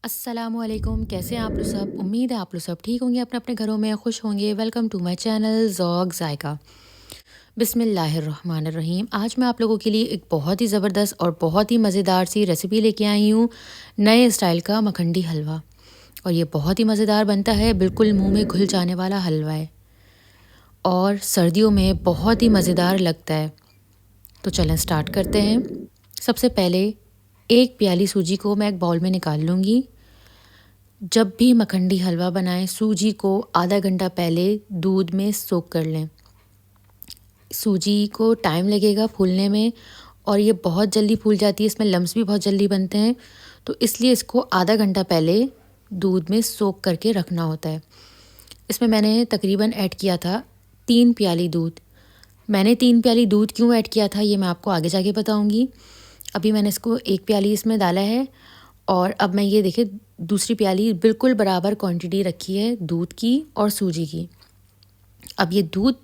अस्सलामुअलैकुम, कैसे हैं आप लोग सब। उम्मीद है आप लोग सब ठीक होंगे, अपने अपने घरों में खुश होंगे। Welcome to my channel Zauq Zaiqa. बिस्मिल्लाहिर्रहमानिर्रहीम। आज मैं आप लोगों के लिए एक बहुत ही ज़बरदस्त और बहुत ही मज़ेदार सी रेसिपी लेके आई हूँ, नए स्टाइल का मखंडी हलवा। और ये बहुत ही मज़ेदार बनता है, बिल्कुल मुंह में घुल जाने वाला हलवा है और सर्दियों में बहुत ही मज़ेदार लगता है। तो चलें स्टार्ट करते हैं। सबसे पहले एक प्याली सूजी को मैं एक बाउल में निकाल लूँगी। जब भी मखंडी हलवा बनाएं, सूजी को आधा घंटा पहले दूध में सोक कर लें। सूजी को टाइम लगेगा फूलने में और ये बहुत जल्दी फूल जाती है, इसमें लम्स भी बहुत जल्दी बनते हैं, तो इसलिए इसको आधा घंटा पहले दूध में सोक करके रखना होता है। इसमें मैंने तकरीबन ऐड किया था 3 प्याली दूध। मैंने 3 प्याली दूध क्यों ऐड किया था ये मैं आपको आगे जाके बताऊंगी। अभी मैंने इसको 1 प्याली इसमें डाला है और अब मैं ये देखिए दूसरी प्याली बिल्कुल बराबर क्वांटिटी रखी है दूध की और सूजी की। अब ये दूध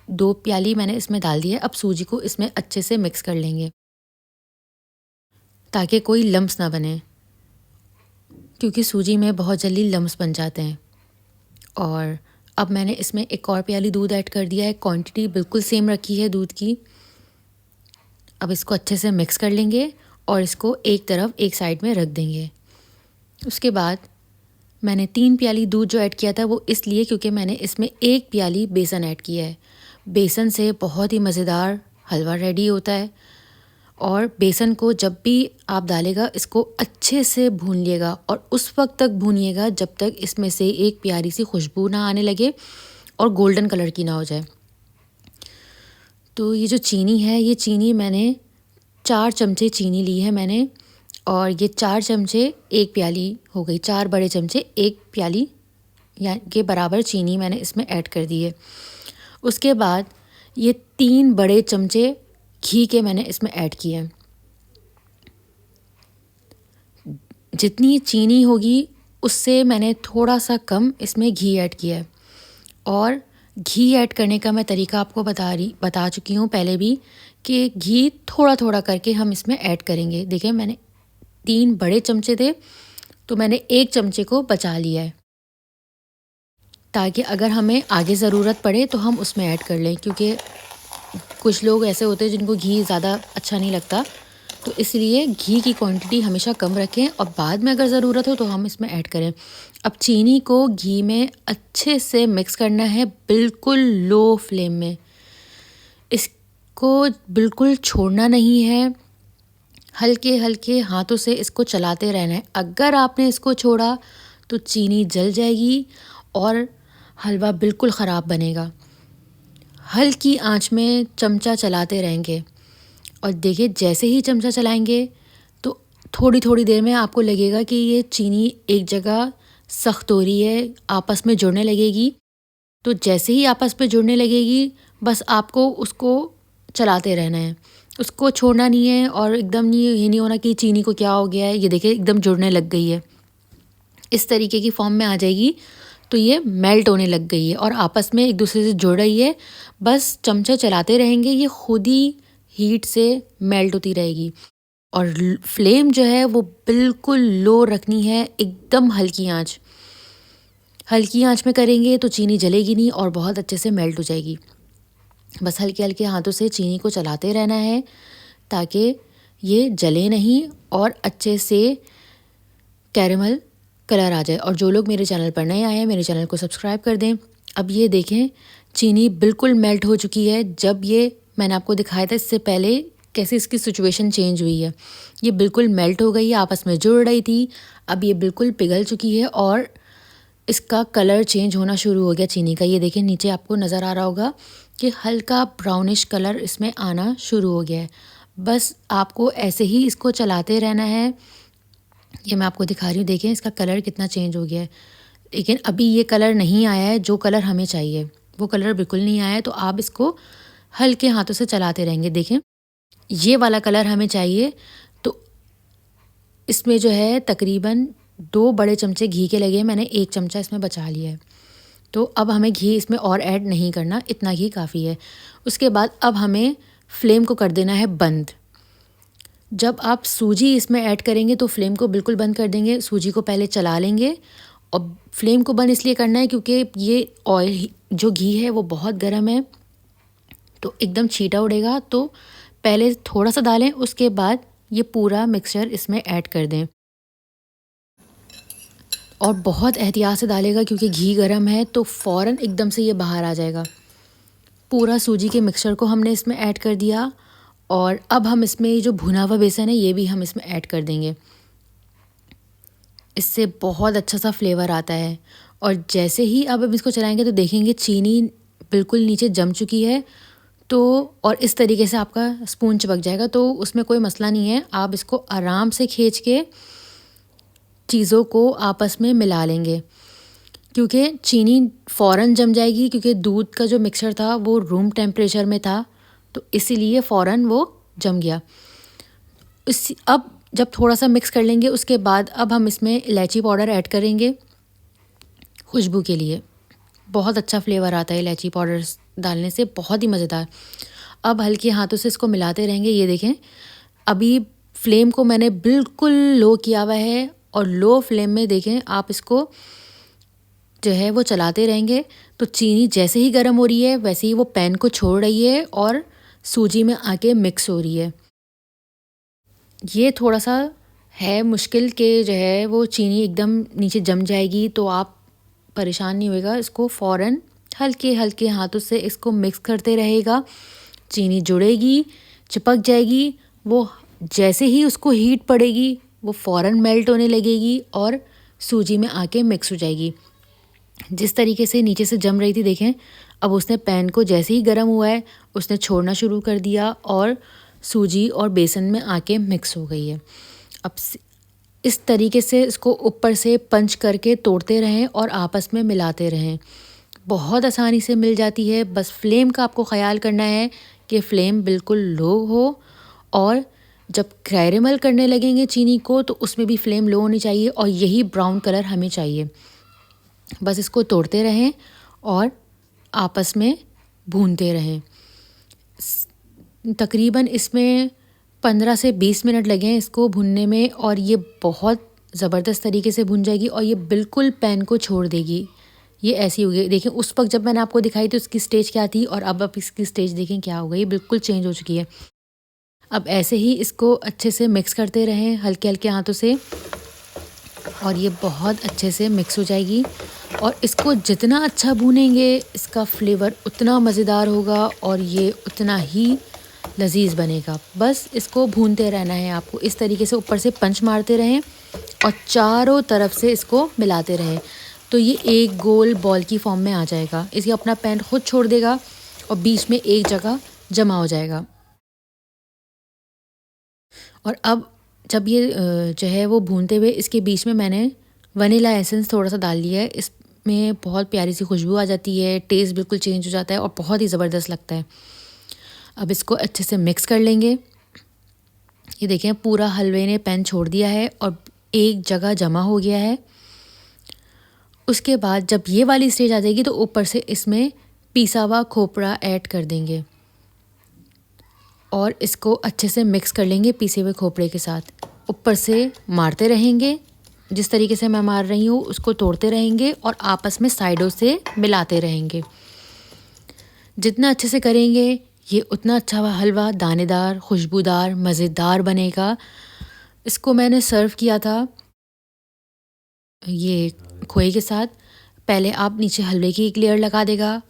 2 प्याली मैंने इसमें डाल दी है। अब सूजी को इसमें अच्छे से मिक्स कर लेंगे ताकि कोई लम्स ना बने, क्योंकि सूजी में बहुत जल्दी लम्स बन जाते हैं। और अब मैंने इसमें एक और प्याली दूध ऐड कर दिया है, क्वांटिटी बिल्कुल सेम रखी है दूध की। अब इसको अच्छे से मिक्स कर लेंगे और इसको एक साइड में रख देंगे। उसके बाद मैंने 3 प्याली दूध जो ऐड किया था वो इसलिए क्योंकि मैंने इसमें 1 प्याली बेसन ऐड किया है। बेसन से बहुत ही मज़ेदार हलवा रेडी होता है। और बेसन को जब भी आप डालेगा इसको अच्छे से भूनिएगा और उस वक्त तक भूनिएगा जब तक इसमें से एक प्यारी सी खुशबू ना आने लगे और गोल्डन कलर की ना हो जाए। तो ये जो चीनी है, ये चीनी मैंने 4 चमचे चीनी ली है मैंने, और ये 4 चमचे 1 प्याली हो गई। 4 बड़े चमचे 1 प्याली या के बराबर चीनी मैंने इसमें ऐड कर दी है। उसके बाद ये 3 बड़े चमचे घी के मैंने इसमें ऐड किए हैं। जितनी चीनी होगी उससे मैंने थोड़ा सा कम इसमें घी ऐड किया है। और घी ऐड करने का मैं तरीका आपको बता चुकी हूँ पहले भी, कि घी थोड़ा थोड़ा करके हम इसमें ऐड करेंगे। देखिए मैंने 3 बड़े चमचे थे तो मैंने 1 चमचे को बचा लिया है, ताकि अगर हमें आगे ज़रूरत पड़े तो हम उसमें ऐड कर लें। क्योंकि कुछ लोग ऐसे होते हैं जिनको घी ज़्यादा अच्छा नहीं लगता, तो इसलिए घी की क्वांटिटी हमेशा कम रखें और बाद में अगर ज़रूरत हो तो हम इसमें ऐड करें। अब चीनी को घी में अच्छे से मिक्स करना है, बिल्कुल लो फ्लेम में। इसको बिल्कुल छोड़ना नहीं है, हल्के हल्के हाथों से इसको चलाते रहना है। अगर आपने इसको छोड़ा तो चीनी जल जाएगी और हलवा बिल्कुल ख़राब बनेगा। हल्की आंच में चमचा चलाते रहेंगे और देखिए जैसे ही चमचा चलाएंगे तो थोड़ी थोड़ी देर में आपको लगेगा कि ये चीनी एक जगह सख्त हो रही है, आपस में जुड़ने लगेगी। तो जैसे ही आपस में जुड़ने लगेगी बस आपको उसको चलाते रहना है, उसको छोड़ना नहीं है। और एकदम नहीं, ये नहीं होना कि चीनी को क्या हो गया है, ये देखिए एकदम जुड़ने लग गई है। इस तरीके की फॉर्म में आ जाएगी तो ये मेल्ट होने लग गई है और आपस में एक दूसरे से जुड़ रही है। बस चमचा चलाते रहेंगे, ये खुद ही हीट से मेल्ट होती रहेगी। और फ्लेम जो है वो बिल्कुल लो रखनी है, एकदम हल्की आंच। हल्की आंच में करेंगे तो चीनी जलेगी नहीं और बहुत अच्छे से मेल्ट हो जाएगी। बस हल्के हल्के हाथों से चीनी को चलाते रहना है ताकि ये जले नहीं और अच्छे से कैरेमल कलर आ जाए। और जो लोग मेरे चैनल पर नए आए हैं मेरे चैनल को सब्सक्राइब कर दें। अब ये देखें चीनी बिल्कुल मेल्ट हो चुकी है। जब ये मैंने आपको दिखाया था इससे पहले कैसे इसकी सिचुएशन चेंज हुई है, ये बिल्कुल मेल्ट हो गई है, आपस में जुड़ रही थी। अब ये बिल्कुल पिघल चुकी है और इसका कलर चेंज होना शुरू हो गया चीनी का। ये देखें नीचे आपको नज़र आ रहा होगा कि हल्का ब्राउनिश कलर इसमें आना शुरू हो गया है। बस आपको ऐसे ही इसको चलाते रहना है। ये मैं आपको दिखा रही हूँ, देखें इसका कलर कितना चेंज हो गया है। लेकिन अभी ये कलर नहीं आया है जो कलर हमें चाहिए, वो कलर बिल्कुल नहीं आया है। तो आप इसको हल्के हाथों से चलाते रहेंगे। देखें ये वाला कलर हमें चाहिए। तो इसमें जो है तकरीबन 2 बड़े चमचे घी के लगे हैं, मैंने 1 चमचा इसमें बचा लिया है। तो अब हमें घी इसमें और ऐड नहीं करना, इतना घी काफ़ी है। उसके बाद अब हमें फ्लेम को कर देना है बंद। जब आप सूजी इसमें ऐड करेंगे तो फ्लेम को बिल्कुल बंद कर देंगे, सूजी को पहले चला लेंगे। और फ्लेम को बंद इसलिए करना है क्योंकि ये ऑयल जो घी है वो बहुत गर्म है, तो एकदम छींटा उड़ेगा। तो पहले थोड़ा सा डालें, उसके बाद ये पूरा मिक्सचर इसमें ऐड कर दें। और बहुत एहतियात से डालेगा क्योंकि घी गर्म है, तो फ़ौरन एकदम से ये बाहर आ जाएगा। पूरा सूजी के मिक्सचर को हमने इसमें ऐड कर दिया और अब हम इसमें जो भुना हुआ बेसन है ये भी हम इसमें ऐड कर देंगे। इससे बहुत अच्छा सा फ्लेवर आता है। और जैसे ही अब हम इसको चलाएंगे तो देखेंगे चीनी बिल्कुल नीचे जम चुकी है। तो और इस तरीके से आपका स्पून चिपक जाएगा, तो उसमें कोई मसला नहीं है। आप इसको आराम से खींच के चीज़ों को आपस में मिला लेंगे, क्योंकि चीनी फ़ौरन जम जाएगी, क्योंकि दूध का जो मिक्सचर था वो रूम टेम्परेचर में था, तो इसीलिए फ़ौरन वो जम गया। अब जब थोड़ा सा मिक्स कर लेंगे उसके बाद अब हम इसमें इलायची पाउडर ऐड करेंगे खुशबू के लिए। बहुत अच्छा फ्लेवर आता है इलायची पाउडर डालने से, बहुत ही मज़ेदार। अब हल्के हाथों से इसको मिलाते रहेंगे। ये देखें, अभी फ्लेम को मैंने बिल्कुल लो किया हुआ है और लो फ्लेम में देखें आप इसको जो है वो चलाते रहेंगे। तो चीनी जैसे ही गर्म हो रही है वैसे ही वो पैन को छोड़ रही है और सूजी में आके मिक्स हो रही है। ये थोड़ा सा है मुश्किल कि जो है वो चीनी एकदम नीचे जम जाएगी, तो आप परेशान नहीं होएगा। इसको फ़ौरन हल्के हल्के हाथों से इसको मिक्स करते रहेगा। चीनी जुड़ेगी, चिपक जाएगी, वो जैसे ही उसको हीट पड़ेगी वो फ़ौरन मेल्ट होने लगेगी और सूजी में आके मिक्स हो जाएगी। जिस तरीके से नीचे से जम रही थी देखें, अब उसने पैन को जैसे ही गर्म हुआ है उसने छोड़ना शुरू कर दिया और सूजी और बेसन में आके मिक्स हो गई है। अब इस तरीके से इसको ऊपर से पंच करके तोड़ते रहें और आपस में मिलाते रहें। बहुत आसानी से मिल जाती है। बस फ्लेम का आपको ख़याल करना है कि फ्लेम बिल्कुल लो हो, और जब कैरेमल करने लगेंगे चीनी को तो उसमें भी फ्लेम लो होनी चाहिए और यही ब्राउन कलर हमें चाहिए। बस इसको तोड़ते रहें और आपस में भूनते रहें। तकरीबन इसमें 15 से 20 मिनट लगे इसको भुनने में और ये बहुत ज़बरदस्त तरीके से भुन जाएगी और ये बिल्कुल पैन को छोड़ देगी। ये ऐसी हो गई। देखें उस वक्त जब मैंने आपको दिखाई थी उसकी स्टेज क्या थी और अब आप इसकी स्टेज देखें क्या हो गई, बिल्कुल चेंज हो चुकी है। अब ऐसे ही इसको अच्छे से मिक्स करते रहें हल्के हल्के हाथों से और ये बहुत अच्छे से मिक्स हो जाएगी। और इसको जितना अच्छा भूनेंगे इसका फ्लेवर उतना मज़ेदार होगा और ये उतना ही लजीज बनेगा। बस इसको भूनते रहना है आपको। इस तरीके से ऊपर से पंच मारते रहें और चारों तरफ से इसको मिलाते रहें, तो ये एक गोल बॉल की फॉर्म में आ जाएगा। इसके अपना पैन खुद छोड़ देगा और बीच में एक जगह जमा हो जाएगा। और अब जब ये जो है वो भूनते हुए इसके बीच में मैंने वनीला एसेंस थोड़ा सा डाल लिया है। इसमें बहुत प्यारी सी खुशबू आ जाती है, टेस्ट बिल्कुल चेंज हो जाता है और बहुत ही ज़बरदस्त लगता है। अब इसको अच्छे से मिक्स कर लेंगे। ये देखें पूरा हलवे ने पैन छोड़ दिया है और एक जगह जमा हो गया है। उसके बाद जब ये वाली स्टेज आ जाएगी तो ऊपर से इसमें पिसा हुआ खोपरा ऐड कर देंगे और इसको अच्छे से मिक्स कर लेंगे पिसे हुए खोपरे के साथ। ऊपर से मारते रहेंगे, जिस तरीके से मैं मार रही हूँ उसको तोड़ते रहेंगे और आपस में साइडों से मिलाते रहेंगे। जितना अच्छे से करेंगे ये उतना अच्छा हलवा दानेदार, खुशबूदार, मज़ेदार बनेगा। इसको मैंने सर्व किया था ये खोए के साथ। पहले आप नीचे हलवे की एक लेयर लगा देगा,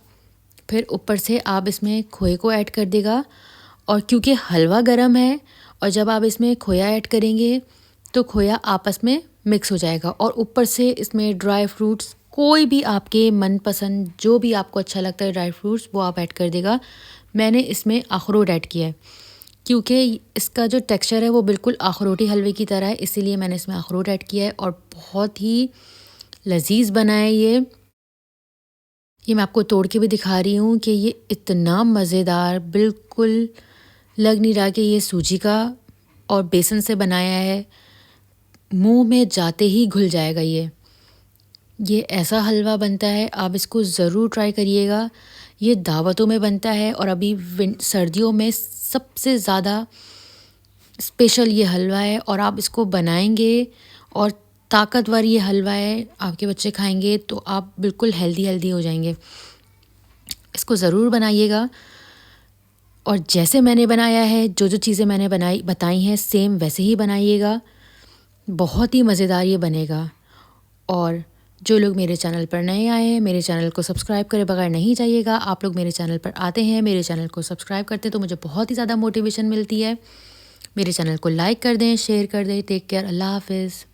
फिर ऊपर से आप इसमें खोए को ऐड कर देगा। और क्योंकि हलवा गर्म है और जब आप इसमें खोया ऐड करेंगे तो खोया आपस में मिक्स हो जाएगा और ऊपर से इसमें ड्राई फ्रूट्स, कोई भी आपके मनपसंद जो भी आपको अच्छा लगता है ड्राई फ्रूट्स वो आप ऐड कर देगा। मैंने इसमें अखरोट ऐड किया है क्योंकि इसका जो टेक्सचर है वो बिल्कुल अखरोटी हलवे की तरह है, इसीलिए मैंने इसमें अखरोट ऐड किया है और बहुत ही लजीज बना है ये मैं आपको तोड़ के भी दिखा रही हूँ कि ये इतना मज़ेदार, बिल्कुल लग नहीं रहा कि ये सूजी का और बेसन से बनाया है। मुंह में जाते ही घुल जाएगा ये ऐसा हलवा बनता है। आप इसको ज़रूर ट्राई करिएगा। ये दावतों में बनता है और अभी सर्दियों में सबसे ज़्यादा स्पेशल ये हलवा है और आप इसको बनाएंगे और ताकतवर ये हलवा है, आपके बच्चे खाएंगे तो आप बिल्कुल हेल्दी हो जाएंगे। इसको ज़रूर बनाइएगा और जैसे मैंने बनाया है, जो चीज़ें मैंने बताई हैं सेम वैसे ही बनाइएगा। बहुत ही मज़ेदार ये बनेगा। और जो लोग मेरे चैनल पर नए आए हैं, मेरे चैनल को सब्सक्राइब करे बगैर नहीं जाइएगा। आप लोग मेरे चैनल पर आते हैं, मेरे चैनल को सब्सक्राइब करते हैं तो मुझे बहुत ही ज़्यादा मोटिवेशन मिलती है। मेरे चैनल को लाइक कर दें, शेयर कर दें। टेक केयर, अल्लाह हाफिज़।